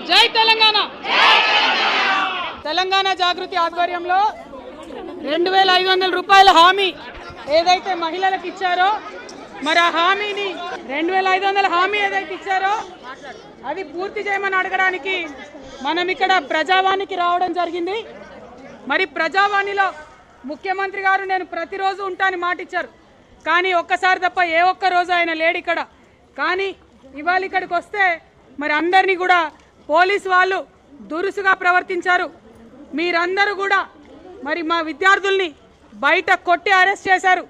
జై తెలంగాణ తెలంగాణ జాగృతి ఆధ్వర్యంలో 2500 రూపాయల హామీ ఏదైతే మహిళలకు ఇచ్చారో మరి ఆ హామీని 2500 హామీ ఏదైతే ఇచ్చారో అది పూర్తి చేయమని అడగడానికి మనం ఇక్కడ ప్రజావాణికి రావడం జరిగింది। మరి ప్రజావాణిలో ముఖ్యమంత్రి గారు నేను ప్రతిరోజు ఉంటానని మాట ఇచ్చారు, కానీ ఒక్కసారి తప్ప ఏ ఒక్క రోజు ఆయన లేడు ఇక్కడ। కానీ ఇవాళ ఇక్కడికి వస్తే మరి అందరినీ కూడా పోలీసు వాళ్ళు దురుసుగా ప్రవర్తించారు। మీరందరూ కూడా మరి మా విద్యార్థుల్ని బయట కొట్టి అరెస్ట్ చేశారు,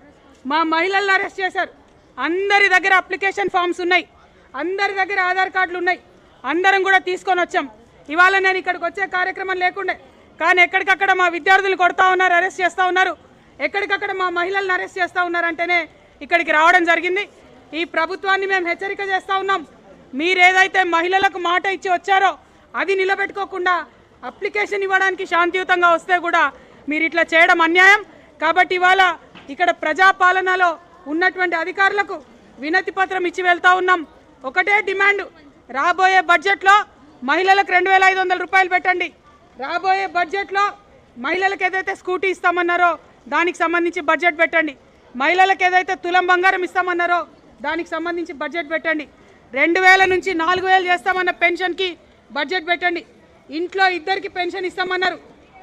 మా మహిళలను అరెస్ట్ చేశారు। అందరి దగ్గర అప్లికేషన్ ఫామ్స్ ఉన్నాయి, అందరి దగ్గర ఆధార్ కార్డులు ఉన్నాయి, అందరం కూడా తీసుకొని వచ్చాం। ఇవాళ నేను ఇక్కడికి వచ్చే కార్యక్రమం లేకుండే, కానీ ఎక్కడికక్కడ మా విద్యార్థులు కొడతా ఉన్నారు, అరెస్ట్ చేస్తూ ఉన్నారు, ఎక్కడికక్కడ మా మహిళలను అరెస్ట్ చేస్తూ ఉన్నారంటేనే ఇక్కడికి రావడం జరిగింది। ఈ ప్రభుత్వాన్ని మేము హెచ్చరిక చేస్తూ ఉన్నాం, మీరేదైతే మహిళలకు మాట ఇచ్చి వచ్చారో అది నిలబెట్టుకోకుండా అప్లికేషన్ ఇవ్వడానికి శాంతియుతంగా వస్తే కూడా మీరు ఇట్లా చేయడం అన్యాయం। కాబట్టి ఇవాళ ఇక్కడ ప్రజాపాలనలో ఉన్నటువంటి అధికారులకు వినతి పత్రం ఇచ్చి వెళ్తా ఉన్నాం। ఒకటే డిమాండ్, రాబోయే బడ్జెట్లో మహిళలకు 2500 రూపాయలు పెట్టండి, రాబోయే బడ్జెట్లో మహిళలకు ఏదైతే స్కూటీ ఇస్తామన్నారో దానికి సంబంధించి బడ్జెట్ పెట్టండి, మహిళలకు ఏదైతే తులం బంగారం ఇస్తామన్నారో దానికి సంబంధించి బడ్జెట్ పెట్టండి, 2000 నుంచి 4000 చేస్తామన్న పెన్షన్కి బడ్జెట్ పెట్టండి, ఇంట్లో ఇద్దరికి పెన్షన్ ఇస్తామన్నారు,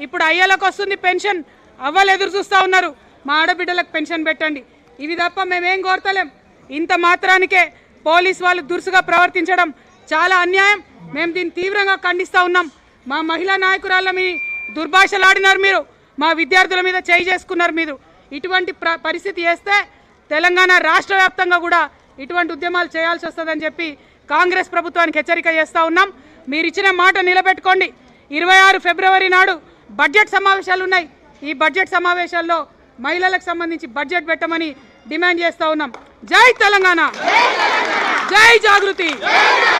ఇప్పుడు అయ్యలకు వస్తుంది పెన్షన్, అవ్వలు ఎదురు చూస్తూ ఉన్నారు, మా ఆడబిడ్డలకు పెన్షన్ పెట్టండి। ఇవి తప్ప మేమేం కోరతలేం। ఇంత మాత్రానికే పోలీస్ వాళ్ళు దురుసుగా ప్రవర్తించడం చాలా అన్యాయం, మేము దీన్ని తీవ్రంగా ఖండిస్తూ ఉన్నాం। మా మహిళా నాయకురాళ్ళ మీ దుర్భాషలాడినారు, మీరు మా విద్యార్థుల మీద చేయి చేసుకున్నారు, మీరు ఇటువంటి పరిస్థితి చేస్తే తెలంగాణ రాష్ట్ర వ్యాప్తంగా కూడా ఇటువంటి ఉద్యమాలు చేయాల్సి వస్తుందని చెప్పి కాంగ్రెస్ ప్రభుత్వానికి హెచ్చరిక చేస్తూ ఉన్నాం। మీరు ఇచ్చిన మాట నిలబెట్టుకోండి। 26 ఫిబ్రవరి నాడు బడ్జెట్ సమావేశాలు ఉన్నాయి, ఈ బడ్జెట్ సమావేశాల్లో మహిళలకు సంబంధించి బడ్జెట్ పెట్టమని డిమాండ్ చేస్తూ ఉన్నాం। జై తెలంగాణ, జై జాగృతి।